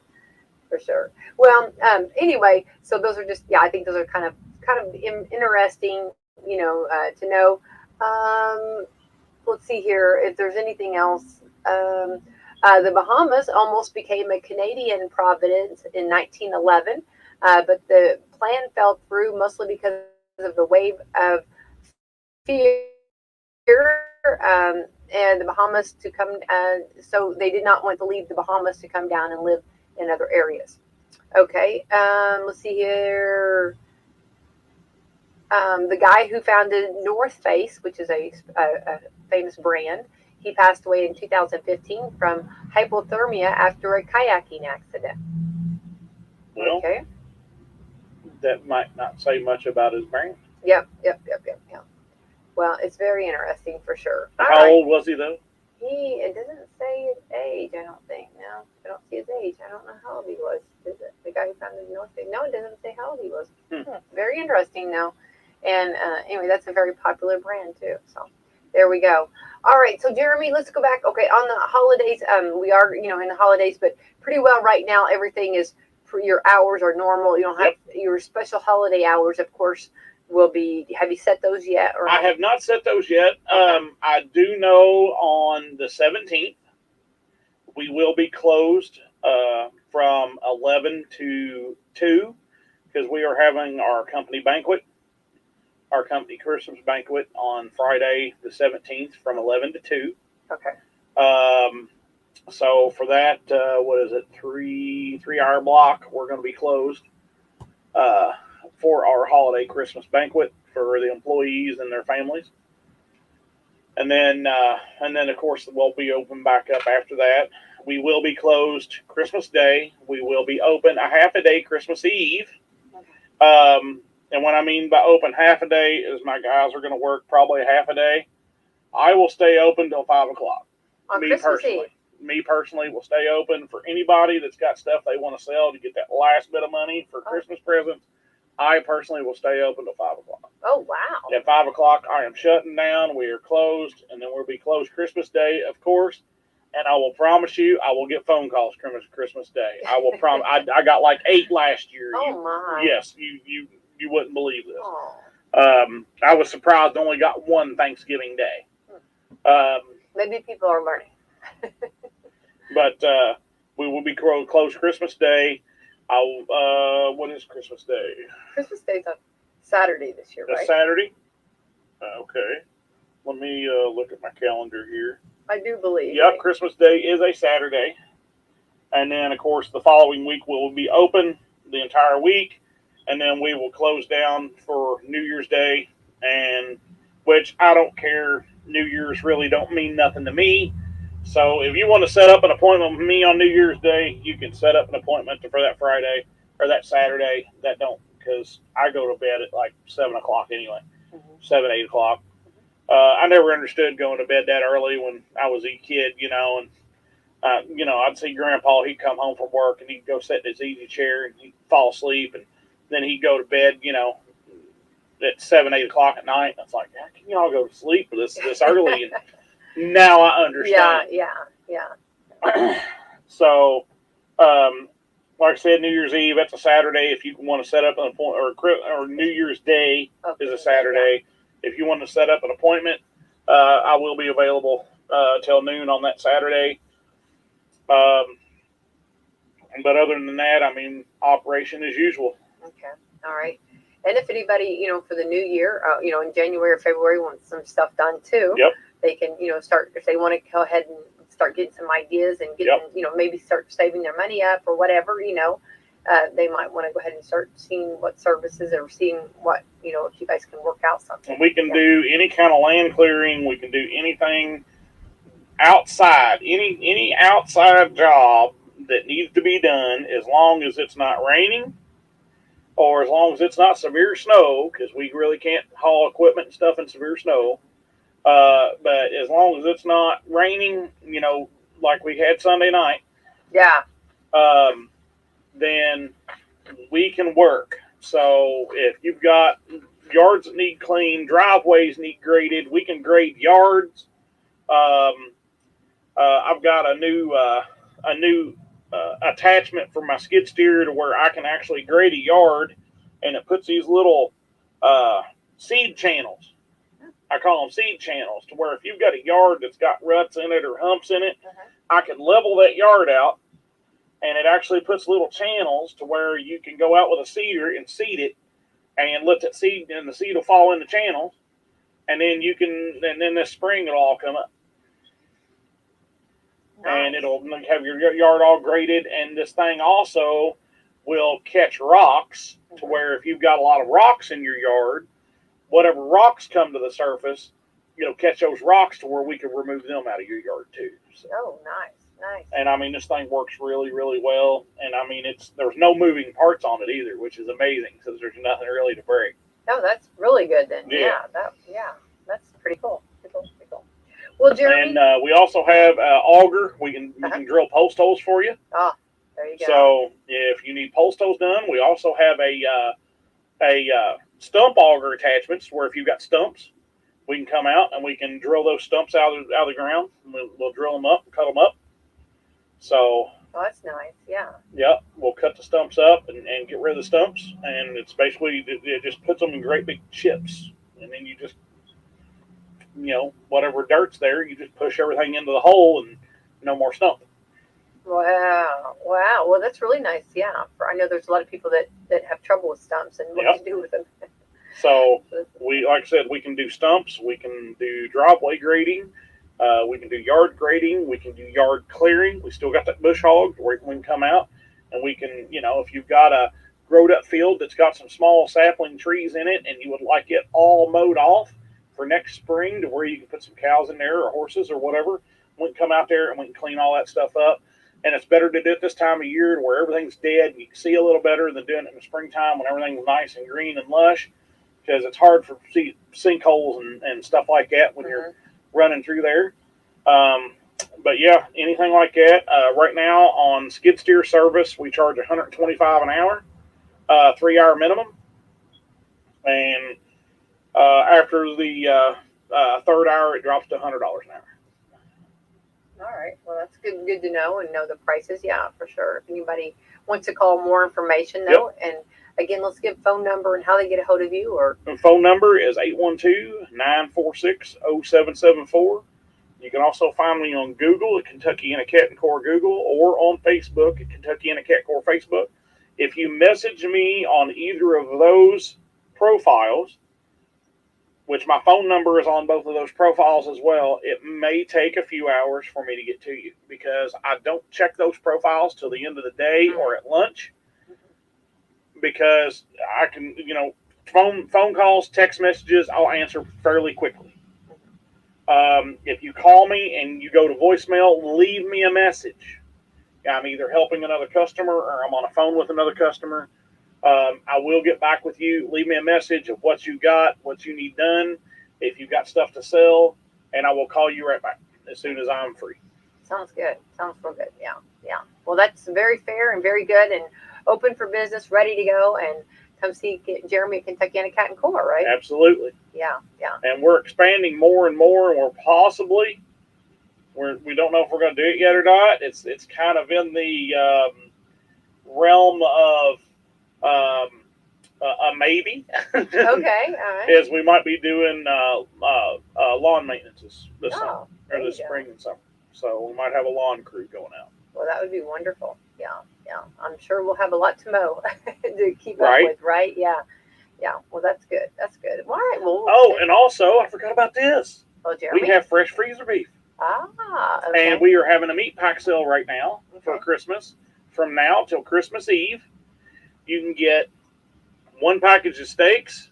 For sure. Well, anyway, so those are just, I think those are kind of interesting, you know, to know. Let's see here if there's anything else. The Bahamas almost became a Canadian province in 1911, but the plan fell through mostly because of the wave of fear and the Bahamas to come. So they did not want to leave the Bahamas to come down and live in other areas. Okay, let's see here. The guy who founded North Face, which is a famous brand, he passed away in 2015 from hypothermia after a kayaking accident. Well, okay. That might not say much about his brand. Yep. Well, it's very interesting for sure. How old was he though? It doesn't say his age, I don't think. No, I don't see his age. I don't know how old he was. Is it the guy who founded North Face? No, it doesn't say how old he was. Very interesting, though. And anyway, that's a very popular brand too. So there we go. All right, so Jeromy, let's go back. Okay, on the holidays, we are, in the holidays, but pretty well right now. Everything is your hours are normal. You don't have your special holiday hours, of course. will be. Have you set those yet? Or I have not set those yet. Okay. I do know on the 17th we will be closed from 11 to 2 because we are having our company banquet, our company Christmas banquet on Friday the 17th from 11 to 2. Okay. So for that, what is it, 3 hour block, we're going to be closed for our holiday Christmas banquet for the employees and their families. And then of course, we'll be open back up after that. We will be closed Christmas Day. We will be open a half a day Christmas Eve. And what I mean by open half a day is my guys are going to work probably a half a day. I will stay open till 5 o'clock. On Me Christmas personally. Eve. Me personally will stay open for anybody that's got stuff they want to sell to get that last bit of money for Christmas presents. I personally will stay open till 5 o'clock. Oh, wow. At 5 o'clock, I am shutting down. We are closed, and then we'll be closed Christmas Day, of course. And I will promise you, I will get phone calls Christmas Day. I will promise. I got like 8 last year. Oh, my. Yes, you wouldn't believe this. Oh. I was surprised I only got one Thanksgiving Day. Maybe people are learning. But we will be closed Christmas Day. What is Christmas Day? Christmas Day's on Saturday this year, right? Saturday? Okay. Let me look at my calendar here. I do believe. Yep, Christmas Day is a Saturday. And then, of course, the following week we'll be open the entire week. And then we will close down for New Year's Day. And which I don't care. New Year's really don't mean nothing to me. So if you want to set up an appointment with me on New Year's Day, you can set up an appointment for that Friday or that Saturday. That don't, because I go to bed at like 7 o'clock anyway, 7, 8 o'clock. I never understood going to bed that early when I was a kid, and I'd see Grandpa. He'd come home from work and he'd go sit in his easy chair and he'd fall asleep, and then he'd go to bed, at 7, 8 o'clock at night. And it's like, how can y'all go to sleep this early? And now I understand. Yeah. So, like I said, New Year's Eve, that's a Saturday. If you want to set up an appointment, or New Year's Day is a Saturday. If you want to set up an appointment, I will be available till noon on that Saturday. But other than that, I mean, operation as usual. Okay. All right. And if anybody, for the new year, in January or February wants some stuff done too, Yep. They can, start, if they want to go ahead and start getting some ideas and getting, maybe start saving their money up or whatever, they might want to go ahead and start seeing what services or seeing what, if you guys can work out something. And we can do any kind of land clearing. We can do anything outside, any outside job that needs to be done, as long as it's not raining or as long as it's not severe snow, because we really can't haul equipment and stuff in severe snow. But as long as it's not raining, like we had Sunday night, then we can work. So if you've got yards that need cleaned, driveways need graded, we can grade yards. I've got a new attachment for my skid steer to where I can actually grade a yard, and it puts these little seed channels. I call them seed channels, to where if you've got a yard that's got ruts in it or humps in it, I can level that yard out, and it actually puts little channels to where you can go out with a seeder and seed it, and let that seed, and the seed will fall in the channels, and then this spring it'll all come up. Nice. And it'll have your yard all graded, and this thing also will catch rocks, to where if you've got a lot of rocks in your yard, whatever rocks come to the surface, catch those rocks to where we can remove them out of your yard too. So. Oh, nice. And I mean, this thing works really, really well. And I mean, there's no moving parts on it either, which is amazing, because there's nothing really to break. Oh, that's really good then. Yeah. That's pretty cool. Pretty cool. Well, Jeromy, and we also have auger. We can drill post holes for you. Oh, there you go. So if you need post holes done, we also have a stump auger attachments, where if you've got stumps, we can come out and we can drill those stumps out of the ground. We'll drill them up and cut them up. So Oh, that's nice. Yeah. Yep, we'll cut the stumps up and get rid of the stumps, and it's basically it just puts them in great big chips, and then you just whatever dirt's there, you just push everything into the hole, and no more stump. Wow. Wow. Well, that's really nice. Yeah. I know there's a lot of people that have trouble with stumps and what Yep. to do with them. So like I said, we can do stumps, we can do driveway grading, we can do yard grading, we can do yard clearing. We still got that bush hog where we can come out and we can, if you've got a growed up field that's got some small sapling trees in it and you would like it all mowed off for next spring to where you can put some cows in there or horses or whatever, we can come out there and we can clean all that stuff up. And it's better to do it this time of year to where everything's dead and you can see a little better than doing it in the springtime when everything's nice and green and lush, because it's hard for sinkholes and stuff like that when you're running through there. But yeah, anything like that. Right now on skid steer service, we charge $125 an hour, 3-hour minimum, and after the third hour, it drops to $100 an hour. All right. Well, that's good to know and know the prices. Yeah, for sure. If anybody wants to call more information, though, and again, let's give phone number and how they get a hold of you. Or the phone number is 812-946-0774. You can also find me on Google at Kentuckiana Cat and Core Google, or on Facebook at Kentuckiana Cat Core Facebook. If you message me on either of those profiles, which my phone number is on both of those profiles as well, it may take a few hours for me to get to you because I don't check those profiles till the end of the day or at lunch, because I can, phone calls, text messages, I'll answer fairly quickly. If you call me and you go to voicemail, leave me a message. I'm either helping another customer or I'm on a phone with another customer. I will get back with you. Leave me a message of what you got, what you need done, if you've got stuff to sell, and I will call you right back as soon as I'm free. Sounds good. Sounds real good. Yeah. Yeah. Well, that's very fair and very good and open for business, ready to go, and come see Jeromy at Kentuckiana Cat and Core, right? Absolutely. Yeah. Yeah. And we're expanding more and more, and we don't know if we're going to do it yet or not. It's kind of in the realm of a maybe. Okay, all right. Is we might be doing lawn maintenance this summer, or this spring and summer. So we might have a lawn crew going out. Well, that would be wonderful. Yeah, yeah. I'm sure we'll have a lot to mow to keep up with, right? Yeah, yeah. Well, that's good. That's good. All right. Well. And also, I forgot about this. Oh, Jeromy? We have fresh freezer beef. Okay. And we are having a meat pack sale right now for Christmas. From now till Christmas Eve, you can get 1 package of steaks.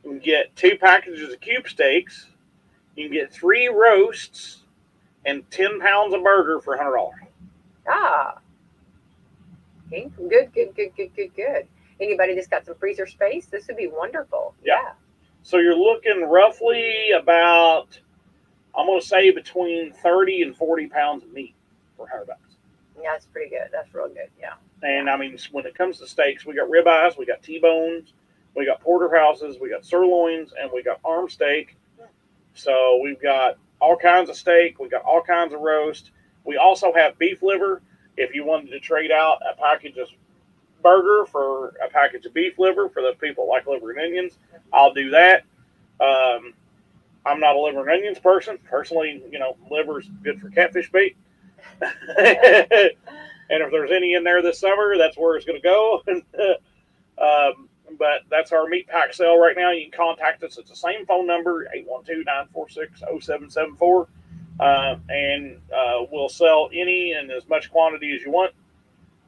You can get 2 packages of cube steaks. You can get 3 roasts and 10 pounds of burger for $100. Okay. Good. Anybody that's got some freezer space, this would be wonderful. Yeah. So you're looking roughly about, I'm going to say, between 30 and 40 pounds of meat for $100. Yeah, that's pretty good. That's real good. Yeah. And I mean, when it comes to steaks, we got ribeyes, we got T-bones, we got porterhouses, we got sirloins, and we got arm steak. So we've got all kinds of steak. We got all kinds of roast. We also have beef liver. If you wanted to trade out a package of burger for a package of beef liver for those people that like liver and onions, I'll do that. I'm not a liver and onions person. Personally, liver's good for catfish bait. And if there's any in there this summer, that's where it's going to go. But that's our meat pack sale right now. You can contact us. It's the same phone number, 812-946-0774. And we'll sell any and as much quantity as you want.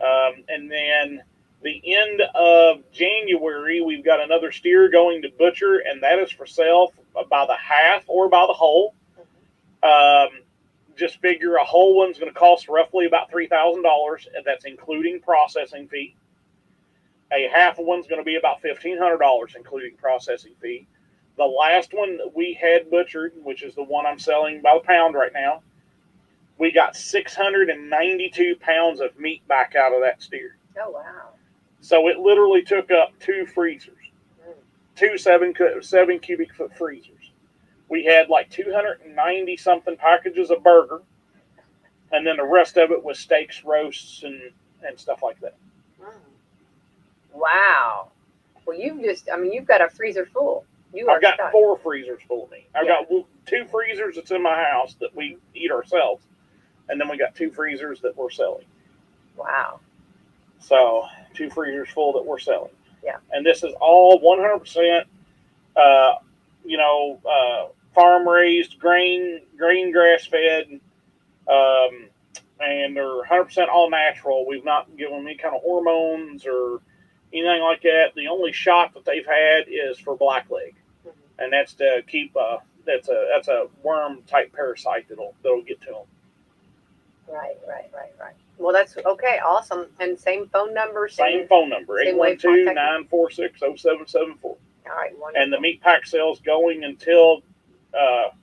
And then the end of January, we've got another steer going to butcher, and that is for sale by the half or by the whole. Just figure a whole one's going to cost roughly about $3,000, and that's including processing fee. A half one's going to be about $1,500, including processing fee. The last one that we had butchered, which is the one I'm selling by the pound right now, we got 692 pounds of meat back out of that steer. Oh, wow. So it literally took up 2 freezers, 2 7 cubic foot freezers. We had like 290 something packages of burger. and then the rest of it was steaks, roasts, and stuff like that. Mm. Wow. Well, you've got a freezer full. I've got stuck. 4 freezers full of meat. I've Yeah. got 2 freezers that's in my house that we eat ourselves, and then we got 2 freezers that we're selling. Wow. So 2 freezers full that we're selling. Yeah. And this is all 100%, farm raised, grain grass fed, and they're 100% all natural. We've not given them any kind of hormones or anything like that. The only shot that they've had is for blackleg, and that's to keep that's a worm type parasite that'll get to them. Right. Well, that's okay. Awesome. And same phone number. Same phone number, same way of contacting. 812-946-0774. All right. Wonderful. And the meat pack sale's going until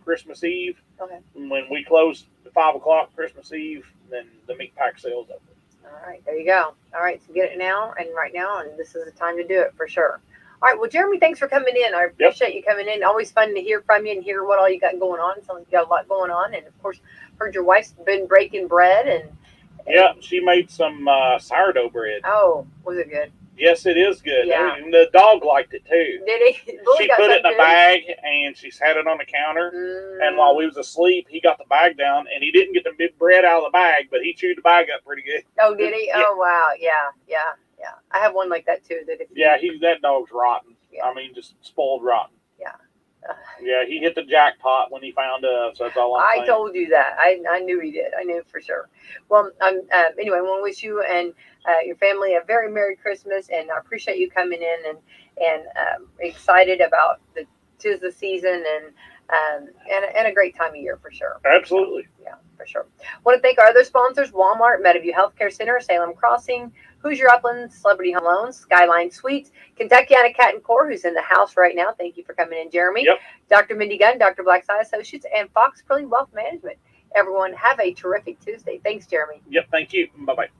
Christmas Eve. Okay. When we close at 5 o'clock Christmas Eve, then the meat pack sale's over. All right. There you go. All right. So get it now and right now, and this is the time to do it for sure. All right. Well, Jeromy, thanks for coming in. I appreciate you coming in. Always fun to hear from you and hear what all you got going on. Sounds like you got a lot going on. And, of course, heard your wife's been breaking bread. And yeah, she made some sourdough bread. Oh, was it good? Yes, it is good. Yeah. And the dog liked it, too. Did he? She put it in a bag, and she sat it on the counter. And while we was asleep, he got the bag down, and he didn't get the big bread out of the bag, but he chewed the bag up pretty good. Oh, did he? Yeah. Oh, wow. Yeah. I have one like that, too. That dog's rotten. Yeah. I mean, just spoiled rotten. Yeah. Yeah, he hit the jackpot when he found us. That's all I'm saying. I told you that. I knew he did. I knew for sure. Well, anyway, I want to wish you and your family a very Merry Christmas, and I appreciate you coming in and excited about tis the season and a great time of year for sure. Absolutely. Yeah, for sure. I want to thank our other sponsors: Walmart, Meadowview Healthcare Center, Salem Crossing, Hoosier Upland, Celebrity Home Loans, Skyline Suites, Kentuckiana Cat and Core, who's in the house right now. Thank you for coming in, Jeromy. Yep. Dr. Mindy Gunn, Dr. Black's Eye Associates, and Fox Curly Wealth Management. Everyone, have a terrific Tuesday. Thanks, Jeromy. Yep, thank you. Bye-bye.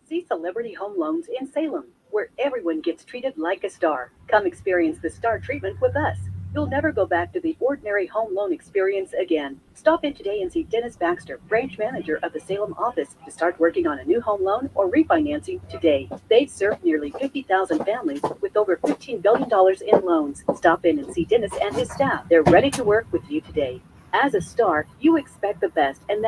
See Celebrity Home Loans in Salem, where everyone gets treated like a star. Come experience the star treatment with us. You'll never go back to the ordinary home loan experience again. Stop in today and see Dennis Baxter, branch manager of the Salem office, to start working on a new home loan or refinancing today. They serve nearly 50,000 families with over $15 billion in loans. Stop in and see Dennis and his staff. They're ready to work with you today. As a star, you expect the best, and